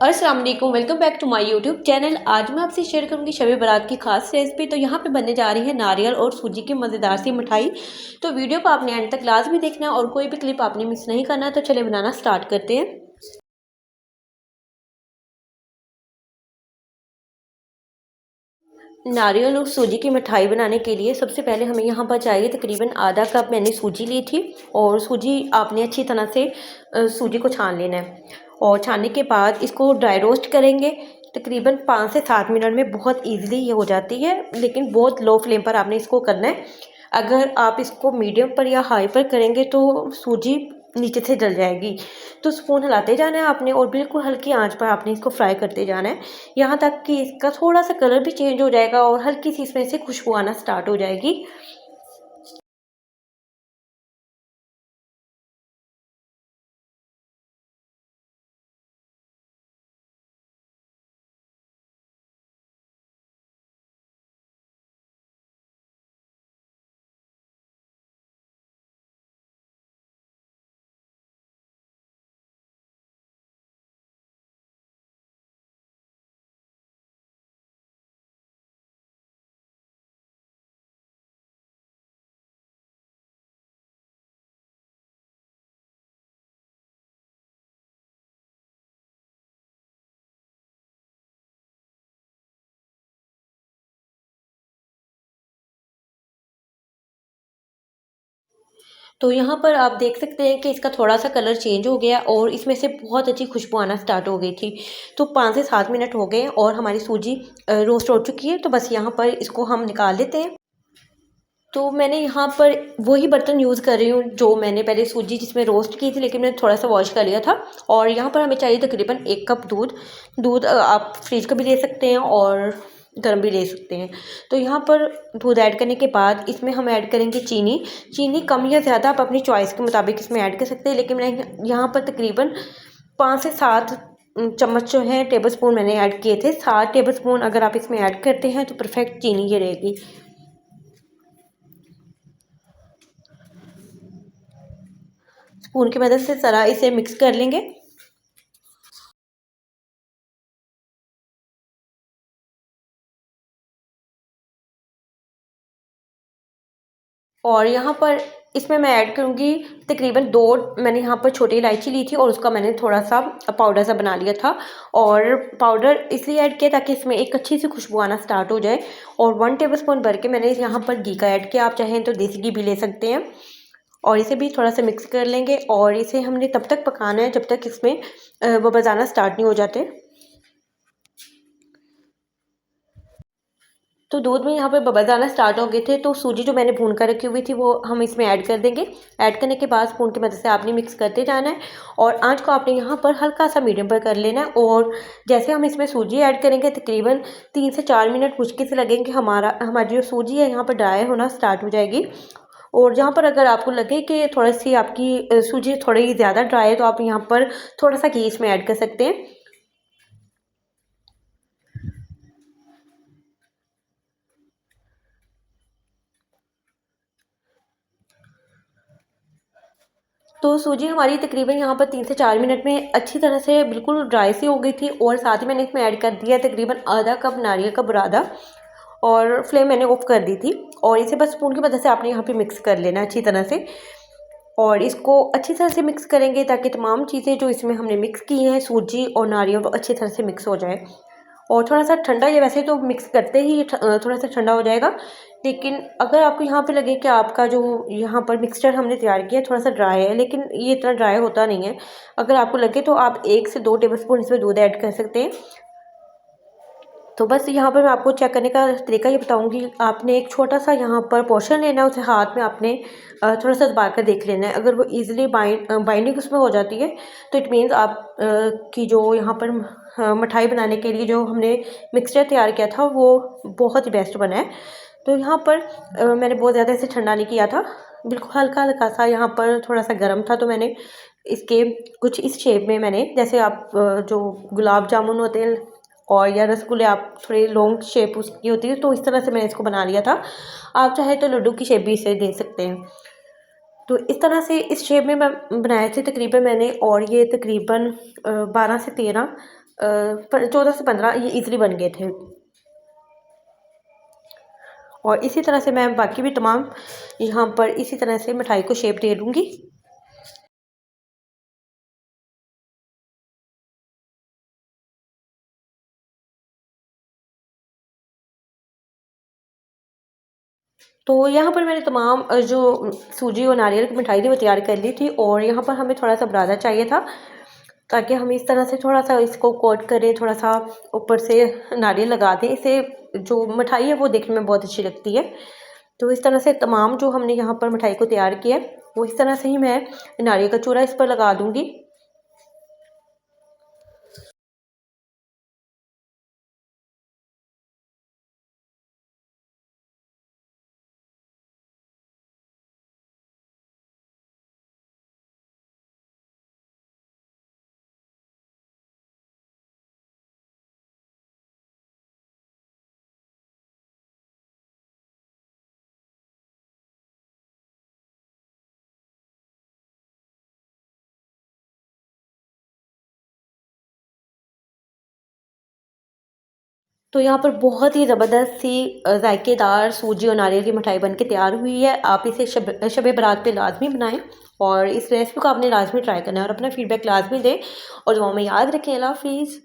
अस्सलाम वालेकुम, welcome back to my YouTube channel. आज मैं आपसे शेयर करूंगी शब बारात की खास रेसिपी। तो यहाँ पे बनने जा रही है नारियल और सूजी की मज़ेदार सी मिठाई। तो वीडियो को आपने एंड तक लाजमी देखना है और कोई भी क्लिप आपने मिस नहीं करना है। तो चले बनाना स्टार्ट करते हैं। नारियल और सूजी की मिठाई बनाने के लिए सबसे पहले हमें यहाँ पर चाहिए तकरीबन आधा कप मैंने सूजी ली थी। और सूजी आपने अच्छी तरह से सूजी को छान लेना है और छानने के बाद इसको ड्राई रोस्ट करेंगे। तकरीबन 5 से 7 मिनट में बहुत इजीली ये हो जाती है, लेकिन बहुत लो फ्लेम पर आपने इसको करना है। अगर आप इसको मीडियम पर या हाई पर करेंगे तो सूजी नीचे से जल जाएगी। तो स्पून हिलाते जाना है आपने और बिल्कुल हल्की आंच पर आपने इसको फ्राई करते जाना है, यहाँ तक कि इसका थोड़ा सा कलर भी चेंज हो जाएगा और हल्की सी इसमें से खुशबू आना स्टार्ट हो जाएगी। तो यहाँ पर आप देख सकते हैं कि इसका थोड़ा सा कलर चेंज हो गया और इसमें से बहुत अच्छी खुशबू आना स्टार्ट हो गई थी। तो 5 से 7 मिनट हो गए और हमारी सूजी रोस्ट हो चुकी है। तो बस यहाँ पर इसको हम निकाल लेते हैं। तो मैंने यहाँ पर वही बर्तन यूज़ कर रही हूँ जो मैंने पहले सूजी जिसमें रोस्ट की थी, लेकिन मैंने थोड़ा सा वॉश कर लिया था। और यहाँ पर हमें चाहिए तकरीबन 1 कप दूध। दूध आप फ्रिज का भी ले सकते हैं और गर्म भी ले सकते हैं। तो यहाँ पर दूध ऐड करने के बाद इसमें हम ऐड करेंगे चीनी। चीनी कम या ज़्यादा आप अपनी चॉइस के मुताबिक इसमें ऐड कर सकते हैं, लेकिन मैंने यहाँ पर तकरीबन 5 से 7 चम्मच जो है टेबल स्पून मैंने ऐड किए थे। 7 टेबल स्पून अगर आप इसमें ऐड करते हैं तो परफेक्ट चीनी ये रहेगी। स्पून की मदद से ज़रा इसे मिक्स कर लेंगे। और यहाँ पर इसमें मैं ऐड करूँगी तकरीबन 2 मैंने यहाँ पर छोटी इलायची ली थी और उसका मैंने थोड़ा सा पाउडर सा बना लिया था। और पाउडर इसलिए ऐड किया ताकि इसमें एक अच्छी सी खुशबू आना स्टार्ट हो जाए। और 1 टेबलस्पून भर के मैंने यहाँ पर घी का ऐड किया। आप चाहें तो देसी घी भी ले सकते हैं। और इसे भी थोड़ा सा मिक्स कर लेंगे और इसे हमने तब तक पकाना है जब तक इसमें बबल्स आना स्टार्ट नहीं हो जाते। तो दूध में यहाँ पे बबल्स आना स्टार्ट हो गए थे। तो सूजी जो मैंने भून कर रखी हुई थी वो हम इसमें ऐड कर देंगे। ऐड करने के बाद स्पून की मदद से आपने मिक्स करते जाना है और आंच को आपने यहाँ पर हल्का सा मीडियम पर कर लेना है। और जैसे हम इसमें सूजी ऐड करेंगे तकरीबन 3 से 4 मिनट मुश्किल से लगेंगे। हमारी जो सूजी है यहाँ पर ड्राई होना स्टार्ट हो जाएगी। और जहाँ पर अगर आपको लगे कि थोड़ी सी आपकी सूजी थोड़ी ज़्यादा ड्राई है तो आप यहाँ पर थोड़ा सा घी इसमें ऐड कर सकते हैं। तो सूजी हमारी तकरीबन यहाँ पर 3 से 4 मिनट में अच्छी तरह से बिल्कुल ड्राई सी हो गई थी। और साथ ही मैंने इसमें ऐड कर दिया तकरीबन आधा कप नारियल का बुरादा और फ्लेम मैंने ऑफ कर दी थी। और इसे बस स्पून की मदद से आपने यहाँ पे मिक्स कर लेना है अच्छी तरह से। और इसको अच्छी तरह से मिक्स करेंगे ताकि तमाम चीज़ें जो इसमें हमने मिक्स की हैं सूजी और नारियल वो अच्छी तरह से मिक्स हो जाए। और थोड़ा सा ठंडा, ये वैसे तो मिक्स करते ही ये थोड़ा सा ठंडा हो जाएगा, लेकिन अगर आपको यहाँ पे लगे कि आपका जो यहाँ पर मिक्सचर हमने तैयार किया है थोड़ा सा ड्राई है, लेकिन ये इतना ड्राई होता नहीं है, अगर आपको लगे तो आप 1 से 2 टेबलस्पून इसमें दूध ऐड कर सकते हैं। तो बस यहाँ पर मैं आपको चेक करने का तरीका ये बताऊँगी। आपने एक छोटा सा यहाँ पर पोर्शन लेना है, उसे हाथ में आपने थोड़ा सा दबा कर देख लेना है। अगर वो ईज़िली बाइंडिंग उसमें हो जाती है तो इट मीन्स आप की जो यहाँ पर मिठाई बनाने के लिए जो हमने मिक्सचर तैयार किया था वो बहुत ही बेस्ट बना है। तो यहाँ पर मैंने बहुत ज़्यादा इसे ठंडा नहीं किया था, बिल्कुल हल्का हल्का सा यहाँ पर थोड़ा सा गर्म था। तो मैंने इसके कुछ इस शेप में मैंने, जैसे आप जो गुलाब जामुन होते हैं और या रसगुल्ले आप थोड़ी लॉन्ग शेप उसकी होती है, तो इस तरह से मैंने इसको बना लिया था। आप चाहे तो लड्डू की शेप भी इसे दे सकते हैं। तो इस तरह से इस शेप में मैं बनाए थे तकरीबन मैंने, और ये तकरीबन 12 से 13 14 से 15 ये ईज़िली बन गए थे। और इसी तरह से मैं बाकी भी तमाम यहाँ पर इसी तरह से मिठाई को शेप दे दूँगी। तो यहाँ पर मैंने तमाम जो सूजी और नारियल की मिठाई थी वो तैयार कर ली थी, और यहाँ पर हमें थोड़ा सा बुरादा चाहिए था ताकि हम इस तरह से थोड़ा सा इसको कोट करें, थोड़ा सा ऊपर से नारियल लगा दें। इससे जो मिठाई है वो देखने में बहुत अच्छी लगती है। तो इस तरह से तमाम जो हमने यहाँ पर मिठाई को तैयार किया है वो इस तरह से ही मैं नारियल का चूरा इस पर लगा दूँगी। तो यहाँ पर बहुत ही ज़बरदस्त सी जायकेदार सूजी और नारियल की मिठाई बनके तैयार हुई है। आप इसे शब बारात पे लाज़मी बनाएं, और इस रेसिपी को आपने लाज़मी ट्राई करना है और अपना फ़ीडबैक लाज़मी दें, और दुआओं में याद रखें। अल्लाह हाफ़िज़।